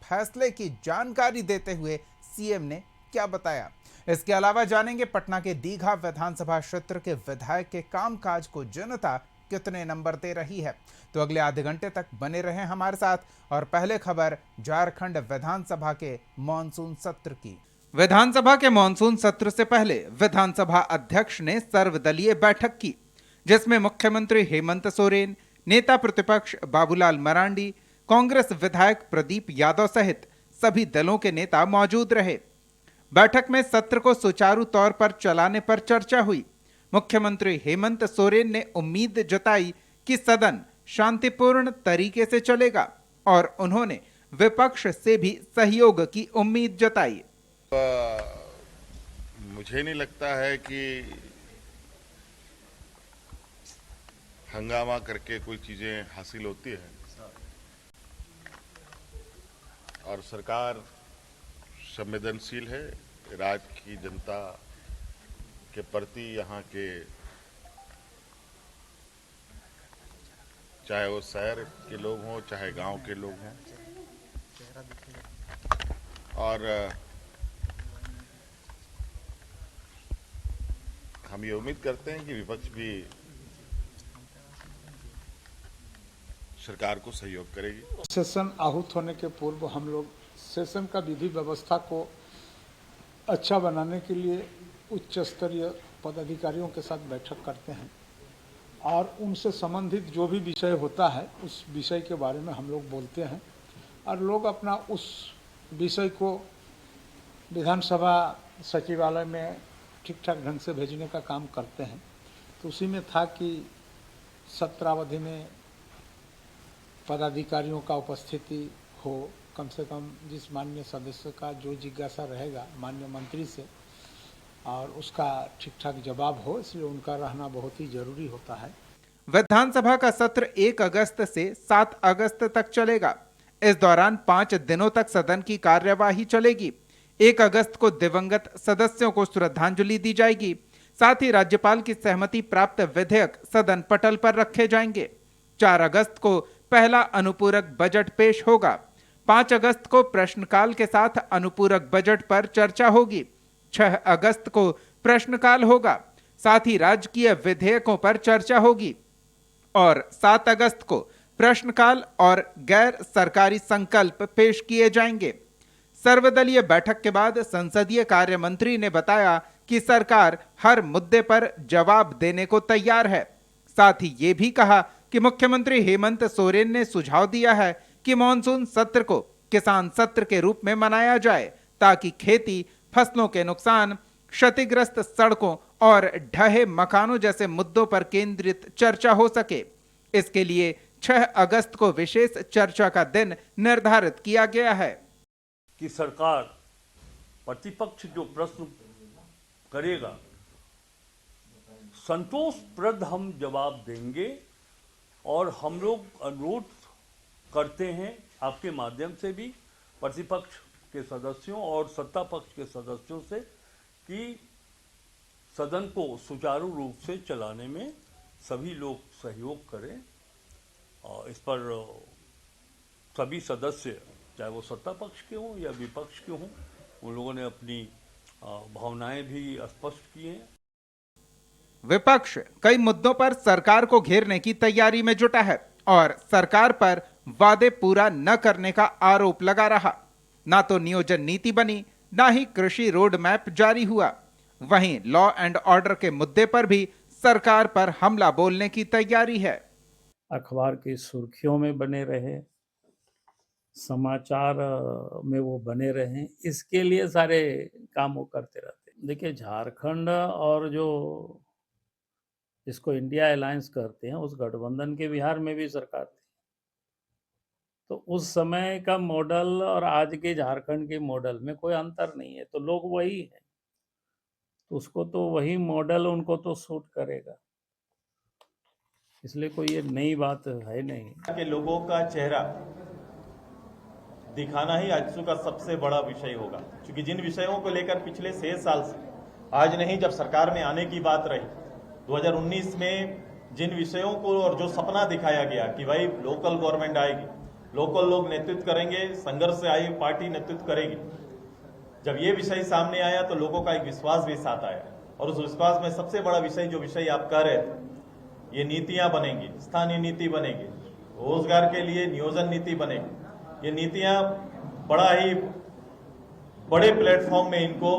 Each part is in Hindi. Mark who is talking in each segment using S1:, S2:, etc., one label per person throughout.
S1: फैसले की जानकारी देते हुए सीएम ने क्या बताया। इसके अलावा जानेंगे पटना के दीघा विधानसभा क्षेत्र के विधायक के कामकाज को जनता कितने नंबर दे रही है। तो अगले आधे घंटे तक बने रहें हमारे साथ। और पहले खबर झारखंड विधानसभा के मॉनसून सत्र की। विधानसभा के मॉनसून सत्र से पहले विधानसभा अध्यक्ष ने सर्वदलीय बैठक की, जिसमें मुख्यमंत्री हेमंत सोरेन, नेता प्रतिपक्ष बाबूलाल मरांडी, कांग्रेस विधायक प्रदीप यादव सहित सभी दलों के नेता मौजूद रहे। बैठक में सत्र को सुचारू तौर पर चलाने पर चर्चा हुई। मुख्यमंत्री हेमंत सोरेन ने उम्मीद जताई कि सदन शांतिपूर्ण तरीके से चलेगा और उन्होंने विपक्ष से भी सहयोग की उम्मीद जताई।
S2: मुझे नहीं लगता है कि हंगामा करके कोई चीजें हासिल होती है, और सरकार संवेदनशील है राज्य की जनता के प्रति। यहाँ के चाहे वो शहर के लोग हों चाहे गांव के लोग हों, और हम ये उम्मीद करते हैं कि विपक्ष भी सरकार को सहयोग करेगी।
S3: सेशन आहूत होने के पूर्व हम लोग सेशन का विधि व्यवस्था को अच्छा बनाने के लिए उच्च स्तरीय पदाधिकारियों के साथ बैठक करते हैं और उनसे संबंधित जो भी विषय होता है उस विषय के बारे में हम लोग बोलते हैं और लोग अपना उस विषय को विधानसभा सचिवालय में ठीक ठाक ढंग से भेजने का काम करते हैं। तो उसी में था कि सत्रावधि में पदाधिकारियों का उपस्थिति हो, कम से कम जिस माननीय सदस्य का जो जिज्ञासा रहेगा माननीय मंत्री से और उसका ठीक ठाक जवाब हो, इसलिए उनका रहना बहुत ही जरूरी होता है।
S1: विधानसभा का सत्र 1 अगस्त से 7 अगस्त तक चलेगा। इस दौरान 5 दिनों तक सदन की कार्यवाही चलेगी। 1 अगस्त को दिवंगत सदस्यों को श्रद्धांजलि दी जाएगी। साथ ही राज्यपाल की सहमति प्राप्त विधेयक सदन पटल पर रखे जाएंगे। 4 अगस्त को पहला अनुपूरक बजट पेश होगा। 5 अगस्त को प्रश्नकाल के साथ अनुपूरक बजट पर चर्चा होगी। 6 अगस्त को प्रश्नकाल होगा। साथ ही राजकीय विधेयकों पर चर्चा होगी और 7 अगस्त को प्रश्नकाल और गैर सरकारी संकल्प पेश किए जाएंगे। सर्वदलीय बैठक के बाद संसदीय कार्य मंत्री ने बताया कि सरकार हर मुद्दे पर जवाब देने को तैयार है। साथ ही ये भी कहा कि मुख्यमंत्री हेमंत सोरेन ने सुझाव दिया है कि मॉनसून सत्र को किसान सत्र के रूप में मनाया जाए ताकि खेती, फसलों के नुकसान, क्षतिग्रस्त सड़कों और ढहे मकानों जैसे मुद्दों पर केंद्रित चर्चा हो सके। इसके लिए 6 अगस्त को विशेष चर्चा का दिन निर्धारित किया गया है
S4: कि सरकार प्रतिपक्ष जो प्रश्न करेगा संतोषप्रद हम जवाब देंगे और हम लोग अनुरोध करते हैं आपके माध्यम से भी प्रतिपक्ष के सदस्यों और सत्ता पक्ष के सदस्यों से कि सदन को सुचारू रूप से चलाने में सभी लोग सहयोग करें। और इस पर सभी सदस्य चाहे वो सत्ता पक्ष के हों या विपक्ष के हों, उन लोगों ने अपनी भावनाएं भी स्पष्ट की हैं।
S1: विपक्ष कई मुद्दों पर सरकार को घेरने की तैयारी में जुटा है और सरकार पर वादे पूरा न करने का आरोप लगा रहा। ना तो नियोजन नीति बनी, ना ही कृषि रोड मैप जारी हुआ। वहीं लॉ एंड ऑर्डर के मुद्दे पर भी सरकार पर हमला बोलने की तैयारी है।
S5: अखबार की सुर्खियों में बने रहे, समाचार में वो बने रहे, इसके लिए सारे काम वो करते रहते। देखिए, झारखंड और जो जिसको इंडिया अलायंस करते हैं उस गठबंधन के बिहार में भी सरकार थी, तो उस समय का मॉडल और आज के झारखंड के मॉडल में कोई अंतर नहीं है। तो लोग वही है, तो उसको तो वही मॉडल उनको तो सूट करेगा, इसलिए कोई ये नई बात है नहीं।
S6: के लोगों का चेहरा दिखाना ही आजसू का सबसे बड़ा विषय होगा, क्योंकि जिन विषयों को लेकर पिछले 6 साल से, आज नहीं जब सरकार में आने की बात रही 2019 में, जिन विषयों को और जो सपना दिखाया गया कि भाई लोकल गवर्नमेंट आएगी, लोकल लोग नेतृत्व करेंगे, संघर्ष से आई पार्टी नेतृत्व करेगी। जब ये विषय सामने आया तो लोगों का एक विश्वास भी साथ आया, और उस विश्वास में सबसे बड़ा विषय जो विषय आप कह रहे थे, ये नीतियां बनेंगी, स्थानीय नीति बनेगी, रोजगार के लिए नियोजन नीति बनेगी। ये नीतियां बड़ा ही बड़े प्लेटफॉर्म में इनको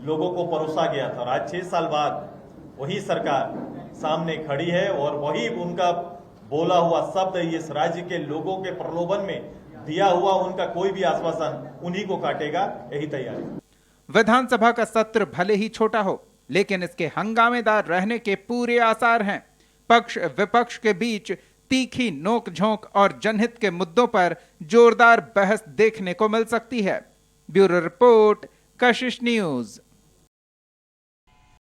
S6: लोगों को परोसा गया था, और आज 6 साल बाद वही सरकार सामने खड़ी है और वही उनका बोला हुआ शब्द इस राज्य के लोगों के प्रलोभन में दिया हुआ उनका कोई भी आश्वासन उन्हीं को काटेगा, यही तैयारी।
S1: विधानसभा का सत्र भले ही छोटा हो, लेकिन इसके हंगामेदार रहने के पूरे आसार हैं। पक्ष विपक्ष के बीच तीखी नोक-झोंक और जनहित के मुद्दों पर जोरदार बहस देखने को मिल सकती है। ब्यूरो रिपोर्ट, कशिश न्यूज।